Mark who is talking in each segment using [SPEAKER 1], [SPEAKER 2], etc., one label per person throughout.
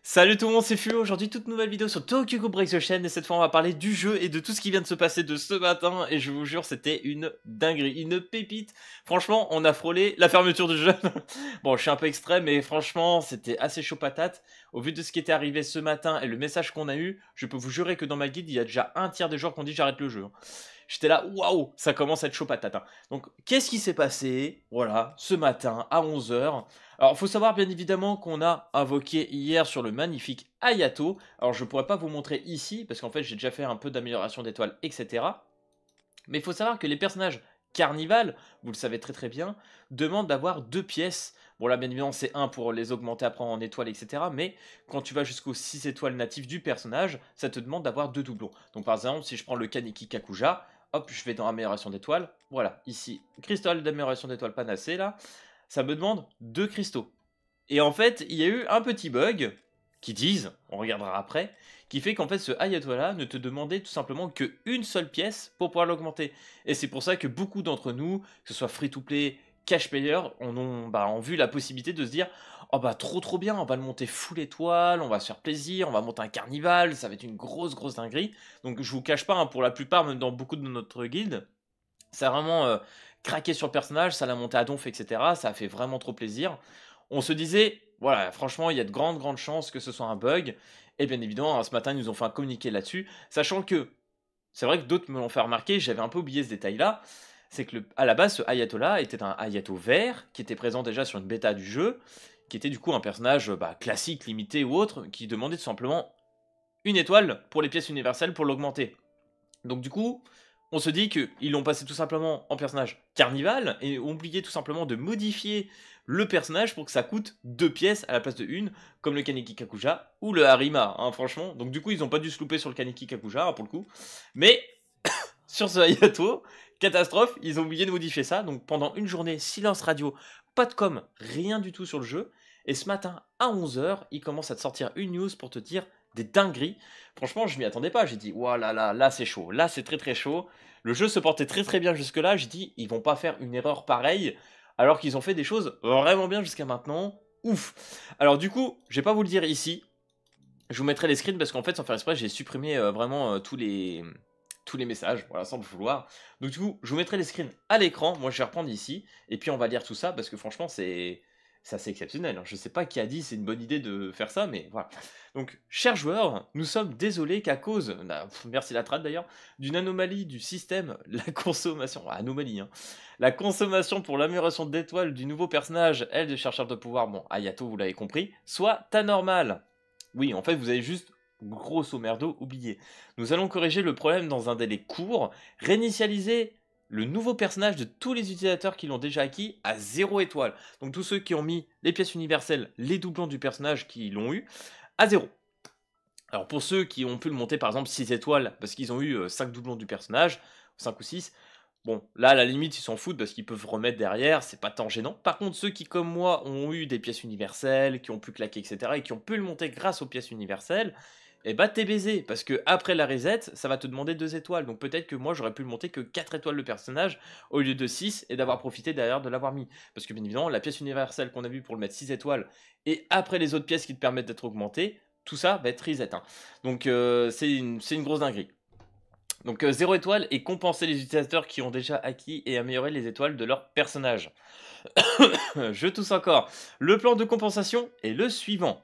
[SPEAKER 1] Salut tout le monde, c'est Fuo. Aujourd'hui, toute nouvelle vidéo sur Tokyo Ghoul Breaks the Chain. Et cette fois, on va parler du jeu et de tout ce qui vient de se passer de ce matin. Et je vous jure, c'était une dinguerie, une pépite. Franchement, on a frôlé la fermeture du jeu. Bon, je suis un peu extrême, mais franchement, c'était assez chaud patate. Au vu de ce qui était arrivé ce matin et le message qu'on a eu, je peux vous jurer que dans ma guide, il y a déjà un tiers des joueurs qui ont dit j'arrête le jeu. J'étais là, waouh, ça commence à être chaud patate. Donc, qu'est-ce qui s'est passé, voilà, ce matin à 11 h? Alors, il faut savoir bien évidemment qu'on a invoqué hier sur le magnifique Ayato. Alors, je ne pourrais pas vous montrer ici, parce qu'en fait, j'ai déjà fait un peu d'amélioration d'étoiles, etc. Mais il faut savoir que les personnages Carnival, vous le savez très très bien, demandent d'avoir 2 pièces. Bon là bien évidemment c'est un pour les augmenter après en étoiles etc. Mais quand tu vas jusqu'aux 6 étoiles natives du personnage, ça te demande d'avoir 2 doublons. Donc par exemple si je prends le Kaneki Kakuja, hop je vais dans amélioration d'étoiles, voilà ici cristal d'amélioration d'étoiles panacée là, ça me demande 2 cristaux. Et en fait, il y a eu un petit bug, qui disent, on regardera après, qui fait qu'en fait ce Ayatollah ne te demandait tout simplement qu'une seule pièce pour pouvoir l'augmenter. Et c'est pour ça que beaucoup d'entre nous, que ce soit free-to-play, cash player, ont vu la possibilité de se dire oh bah trop bien, on va le monter full étoile, on va se faire plaisir, on va monter un carnival, ça va être une grosse dinguerie. Donc je vous cache pas, hein, pour la plupart, même dans beaucoup de notre guilde, ça a vraiment craqué sur le personnage, ça l'a monté à donf, etc. Ça a fait vraiment trop plaisir. On se disait, voilà, franchement, il y a de grandes chances que ce soit un bug. Et bien évidemment, ce matin, ils nous ont fait un communiqué là-dessus, sachant que, c'est vrai que d'autres me l'ont fait remarquer, j'avais un peu oublié ce détail-là, c'est que à la base, ce Ayatollah était un Ayato vert, qui était présent déjà sur une bêta du jeu, qui était du coup un personnage classique, limité ou autre, qui demandait tout simplement une étoile pour les pièces universelles pour l'augmenter. Donc du coup, on se dit qu'ils l'ont passé tout simplement en personnage carnival et ont oublié tout simplement de modifier le personnage pour que ça coûte 2 pièces à la place de une, comme le Kaneki Kakuja ou le Harima, hein, franchement. Donc du coup, ils n'ont pas dû se louper sur le Kaneki Kakuja, hein, pour le coup. Mais sur ce Hayato, catastrophe, ils ont oublié de modifier ça. Donc pendant une journée, silence radio, pas de com, rien du tout sur le jeu. Et ce matin, à 11 h, ils commencent à te sortir une news pour te dire des dingueries. Franchement, je m'y attendais pas. J'ai dit, ouah là c'est chaud. Là, c'est très chaud. Le jeu se portait très bien jusque-là. J'ai dit, ils vont pas faire une erreur pareille, alors qu'ils ont fait des choses vraiment bien jusqu'à maintenant. Ouf. Alors du coup, je vais pas vous le dire ici. Je vous mettrai les screens parce qu'en fait, sans faire exprès, j'ai supprimé vraiment tous les messages, voilà, sans le vouloir. Donc du coup, je vous mettrai les screens à l'écran. Moi, je vais reprendre ici. Et puis, on va lire tout ça parce que franchement, c'est assez exceptionnel, hein. Je sais pas qui a dit c'est une bonne idée de faire ça, mais voilà. Donc, chers joueurs, nous sommes désolés qu'à cause, merci la trad d'ailleurs, d'une anomalie du système, la consommation, anomalie, hein, la consommation pour l'amélioration d'étoiles du nouveau personnage, elle de chercheur de pouvoir, bon, Ayato, vous l'avez compris, soit anormale. Oui, en fait, vous avez juste, grosso merdo, oublié. Nous allons corriger le problème dans un délai court, réinitialiser le nouveau personnage de tous les utilisateurs qui l'ont déjà acquis à 0 étoile. Donc tous ceux qui ont mis les pièces universelles, les doublons du personnage qui l'ont eu, à 0. Alors pour ceux qui ont pu le monter par exemple 6 étoiles, parce qu'ils ont eu 5 doublons du personnage, 5 ou 6, bon, là, à la limite, ils s'en foutent parce qu'ils peuvent remettre derrière, c'est pas tant gênant. Par contre, ceux qui, comme moi, ont eu des pièces universelles, qui ont pu claquer, etc., et qui ont pu le monter grâce aux pièces universelles, eh bah, t'es baisé, parce que après la reset, ça va te demander 2 étoiles. Donc peut-être que moi, j'aurais pu le monter que 4 étoiles le personnage, au lieu de 6, et d'avoir profité derrière de l'avoir mis. Parce que bien évidemment, la pièce universelle qu'on a vue pour le mettre 6 étoiles, et après les autres pièces qui te permettent d'être augmenté, tout ça va être reset, hein. Donc c'est une grosse dinguerie. Donc 0 étoile et compenser les utilisateurs qui ont déjà acquis et amélioré les étoiles de leur personnage. Je tousse encore. Le plan de compensation est le suivant.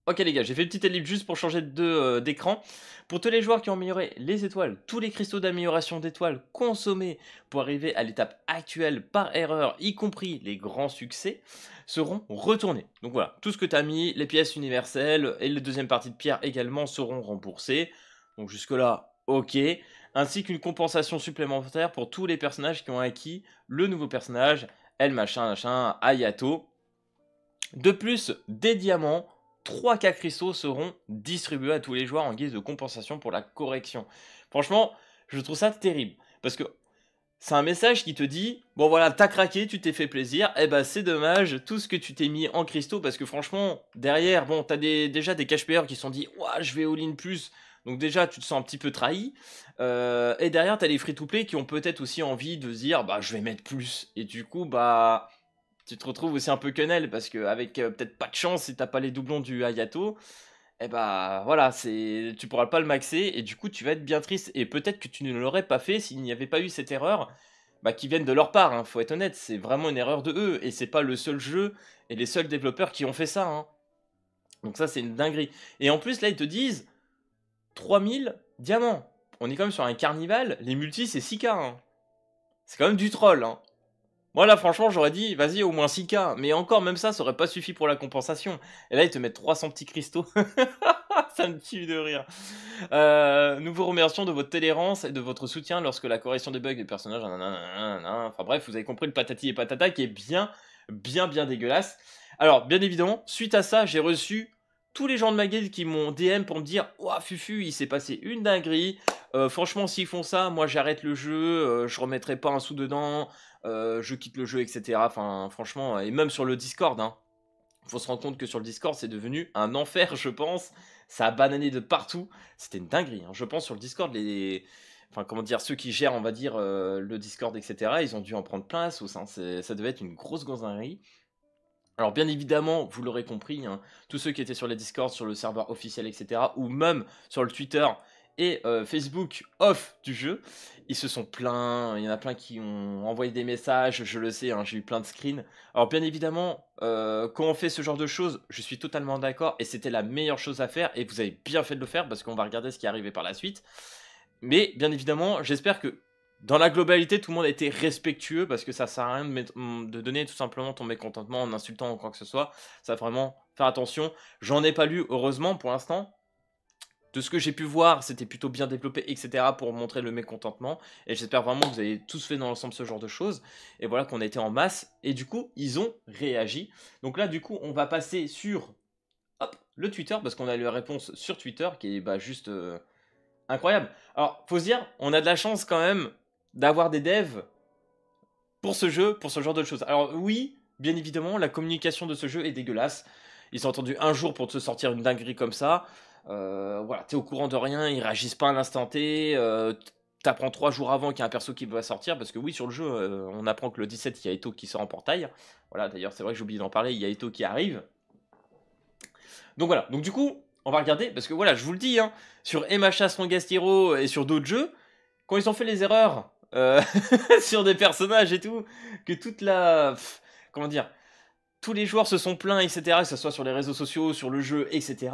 [SPEAKER 1] Ok les gars, j'ai fait une petite ellipse juste pour changer d'écran. Pour tous les joueurs qui ont amélioré les étoiles, tous les cristaux d'amélioration d'étoiles consommés pour arriver à l'étape actuelle par erreur, y compris les grands succès, seront retournés. Donc voilà, tout ce que tu as mis, les pièces universelles et les deuxièmes parties de pierre également seront remboursées. Donc jusque là, ok. Ainsi qu'une compensation supplémentaire pour tous les personnages qui ont acquis le nouveau personnage, El machin, Ayato. De plus, des diamants, 3K cristaux seront distribués à tous les joueurs en guise de compensation pour la correction. Franchement, je trouve ça terrible. Parce que c'est un message qui te dit, bon voilà, t'as craqué, tu t'es fait plaisir, et bah c'est dommage, tout ce que tu t'es mis en cristaux, parce que franchement, derrière, bon, t'as déjà des cash players qui se sont dit, ouah, je vais all-in plus, donc déjà, tu te sens un petit peu trahi, et derrière, t'as les free-to-play qui ont peut-être aussi envie de se dire, bah je vais mettre plus, et du coup, bah tu te retrouves aussi un peu quenelle parce qu'avec peut-être pas de chance si t'as pas les doublons du Hayato, et bah voilà, tu pourras pas le maxer et du coup tu vas être bien triste. Et peut-être que tu ne l'aurais pas fait s'il n'y avait pas eu cette erreur bah, qui viennent de leur part, hein, faut être honnête, c'est vraiment une erreur de eux et c'est pas le seul jeu et les seuls développeurs qui ont fait ça. Hein. Donc ça c'est une dinguerie. Et en plus là ils te disent 3000 diamants. On est quand même sur un carnival, les multis c'est 6K. Hein. C'est quand même du troll. Hein. Moi là franchement j'aurais dit vas-y au moins 6K. Mais encore même ça aurait pas suffi pour la compensation. Et là ils te mettent 300 petits cristaux. Ça me tue de rire. Nous vous remercions de votre tolérance et de votre soutien lorsque la correction des bugs des personnages... Enfin bref, vous avez compris le patati et patata qui est bien dégueulasse. Alors bien évidemment, suite à ça, j'ai reçu tous les gens de ma guilde qui m'ont DM pour me dire « Ouah Fufu, il s'est passé une dinguerie. Franchement, s'ils font ça, moi j'arrête le jeu, je remettrai pas un sou dedans, je quitte le jeu, etc. » Enfin franchement, et même sur le Discord, hein. Faut se rendre compte que sur le Discord, c'est devenu un enfer, je pense. Ça a banané de partout. C'était une dinguerie. Hein. Je pense sur le Discord, enfin, comment dire, ceux qui gèrent, on va dire, le Discord, etc., ils ont dû en prendre plein la sauce. Hein. Ça devait être une grosse gonzinnerie. Alors, bien évidemment, vous l'aurez compris, hein, tous ceux qui étaient sur les Discord, sur le serveur officiel, etc., ou même sur le Twitter et Facebook off du jeu, ils se sont plaints, il y en a plein qui ont envoyé des messages, je le sais, hein, j'ai eu plein de screens. Alors bien évidemment, quand on fait ce genre de choses, je suis totalement d'accord, et c'était la meilleure chose à faire, et vous avez bien fait de le faire, parce qu'on va regarder ce qui est arrivé par la suite. Mais bien évidemment, j'espère que dans la globalité, tout le monde a été respectueux, parce que ça sert à rien de donner tout simplement ton mécontentement en insultant ou quoi que ce soit. Ça va vraiment faire attention. J'en ai pas lu, heureusement, pour l'instant. De ce que j'ai pu voir, c'était plutôt bien développé, etc. pour montrer le mécontentement. Et j'espère vraiment que vous avez tous fait dans l'ensemble ce genre de choses. Et voilà qu'on a été en masse. Et du coup, ils ont réagi. Donc là, du coup, on va passer sur hop, le Twitter, parce qu'on a eu la réponse sur Twitter, qui est bah, juste incroyable. Alors, faut se dire, on a de la chance quand même d'avoir des devs pour ce jeu, pour ce genre de choses. Alors oui, bien évidemment, la communication de ce jeu est dégueulasse. Ils ont attendu un jour pour te sortir une dinguerie comme ça. Voilà, t'es au courant de rien, ils réagissent pas à l'instant T. T'apprends 3 jours avant qu'il y a un perso qui va sortir, parce que oui, sur le jeu, on apprend que le 17, il y a Eto qui sort en portail. Voilà, d'ailleurs, c'est vrai que j'ai oublié d'en parler, il y a Eto qui arrive. Donc voilà, donc du coup, on va regarder, parce que voilà, je vous le dis, hein, sur MHA Strongest Hero et sur d'autres jeux, quand ils ont fait les erreurs sur des personnages et tout, que toute la... comment dire, tous les joueurs se sont plaints, etc., que ce soit sur les réseaux sociaux, sur le jeu, etc.,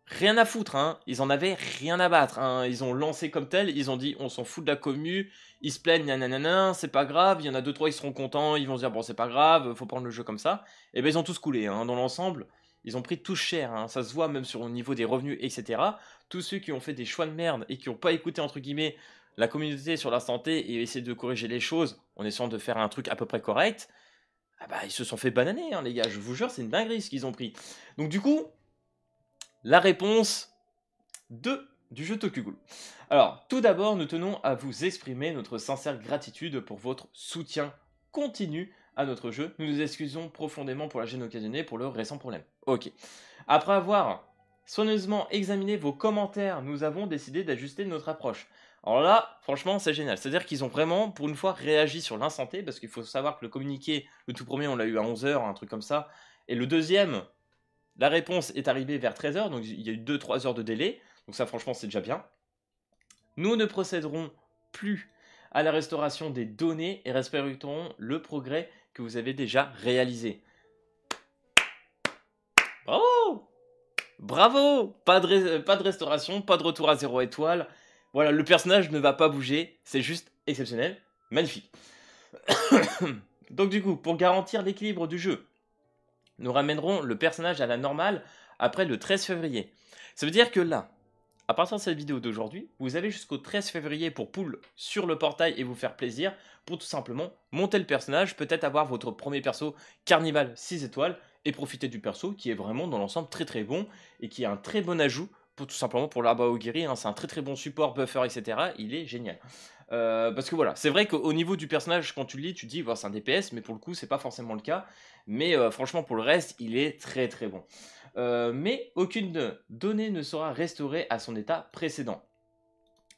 [SPEAKER 1] rien à foutre, hein. Ils en avaient rien à battre, hein. Ils ont lancé comme tel, ils ont dit on s'en fout de la commu, ils se plaignent, nanana, c'est pas grave, il y en a 2-3 ils seront contents, ils vont se dire bon c'est pas grave, faut prendre le jeu comme ça, et ben ils ont tous coulé, hein. Dans l'ensemble, ils ont pris tous cher, hein. Ça se voit même sur le niveau des revenus, etc. Tous ceux qui ont fait des choix de merde et qui n'ont pas écouté entre guillemets la communauté sur la santé et essayé de corriger les choses en essayant de faire un truc à peu près correct, ah bah ils se sont fait bananer, hein, les gars, je vous jure, c'est une dinguerie ce qu'ils ont pris. Donc du coup, la réponse du jeu Tokyo Ghoul. Alors, tout d'abord, nous tenons à vous exprimer notre sincère gratitude pour votre soutien continu à notre jeu. Nous nous excusons profondément pour la gêne occasionnée pour le récent problème. Ok. Après avoir soigneusement examiné vos commentaires, nous avons décidé d'ajuster notre approche. Alors là, franchement, c'est génial. C'est-à-dire qu'ils ont vraiment, pour une fois, réagi sur l'instant T, parce qu'il faut savoir que le communiqué, le tout premier, on l'a eu à 11h, un truc comme ça, et le deuxième, la réponse est arrivée vers 13h, donc il y a eu 2-3 heures de délai, donc ça franchement c'est déjà bien. Nous ne procéderons plus à la restauration des données et respecterons le progrès que vous avez déjà réalisé. Bravo! Bravo! Pas de restauration, pas de retour à 0 étoile. Voilà, le personnage ne va pas bouger, c'est juste exceptionnel, magnifique. Donc du coup, pour garantir l'équilibre du jeu, nous ramènerons le personnage à la normale après le 13 février. Ça veut dire que là, à partir de cette vidéo d'aujourd'hui, vous avez jusqu'au 13 février pour pull sur le portail et vous faire plaisir, pour tout simplement monter le personnage, peut-être avoir votre premier perso Carnival 6 étoiles, et profiter du perso qui est vraiment dans l'ensemble très très bon, et qui est un très bon ajout, pour tout simplement pour l'arbre Ogiri, hein, c'est un très très bon support, buffer, etc. Il est génial. Parce que voilà, c'est vrai qu'au niveau du personnage, quand tu le lis, tu te dis, c'est un DPS, mais pour le coup, c'est pas forcément le cas. Mais franchement, pour le reste, il est très très bon. Mais aucune donnée ne sera restaurée à son état précédent.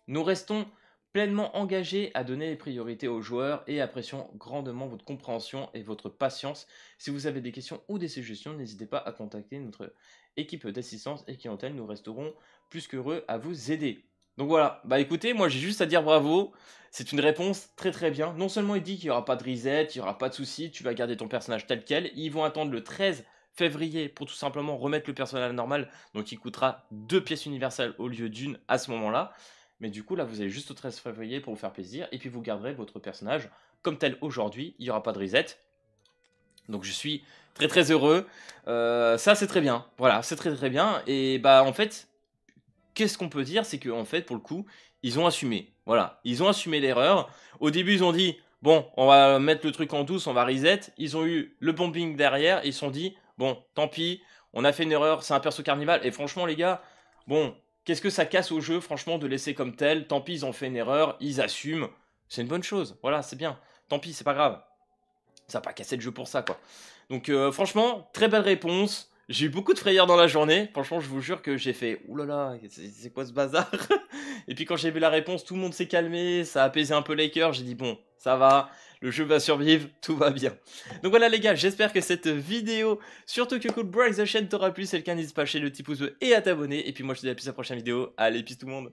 [SPEAKER 1] Nous restons pleinement engagé à donner les priorités aux joueurs et apprécions grandement votre compréhension et votre patience. Si vous avez des questions ou des suggestions, n'hésitez pas à contacter notre équipe d'assistance et clientèle, nous resterons plus qu'heureux à vous aider. Donc voilà, bah écoutez, moi j'ai juste à dire bravo, c'est une réponse très très bien. Non seulement il dit qu'il n'y aura pas de reset, il n'y aura pas de souci, tu vas garder ton personnage tel quel, ils vont attendre le 13 février pour tout simplement remettre le personnage normal, donc il coûtera 2 pièces universelles au lieu d'une à ce moment-là. Mais du coup, là, vous allez juste au 13 février pour vous faire plaisir. Et puis, vous garderez votre personnage comme tel aujourd'hui. Il n'y aura pas de reset. Donc, je suis très, très heureux. Ça, c'est très bien. Voilà, c'est très, très bien. Et bah, en fait, qu'est-ce qu'on peut dire? C'est qu'en fait, pour le coup, ils ont assumé. Voilà, ils ont assumé l'erreur. Au début, ils ont dit, bon, on va mettre le truc en douce, on va reset. Ils ont eu le bombing derrière. Ils se sont dit, bon, tant pis, on a fait une erreur, c'est un perso carnival. Et franchement, les gars, bon, qu'est-ce que ça casse au jeu, franchement, de laisser comme tel? Tant pis, ils ont fait une erreur, ils assument. C'est une bonne chose. Voilà, c'est bien. Tant pis, c'est pas grave. Ça va pas casser le jeu pour ça, quoi. Donc, franchement, très belle réponse. J'ai eu beaucoup de frayeur dans la journée. Franchement, je vous jure que j'ai fait oulala, c'est quoi ce bazar? Et puis, quand j'ai vu la réponse, tout le monde s'est calmé. Ça a apaisé un peu les cœurs. J'ai dit, bon, ça va. Le jeu va survivre. Tout va bien. Donc, voilà, les gars. J'espère que cette vidéo sur Tokyo Ghoul Break the Chain t'aura plu. Si c'est le cas, n'hésite pas à lâcher le petit pouce bleu et à t'abonner. Et puis, moi, je te dis à plus à la prochaine vidéo. Allez, peace tout le monde.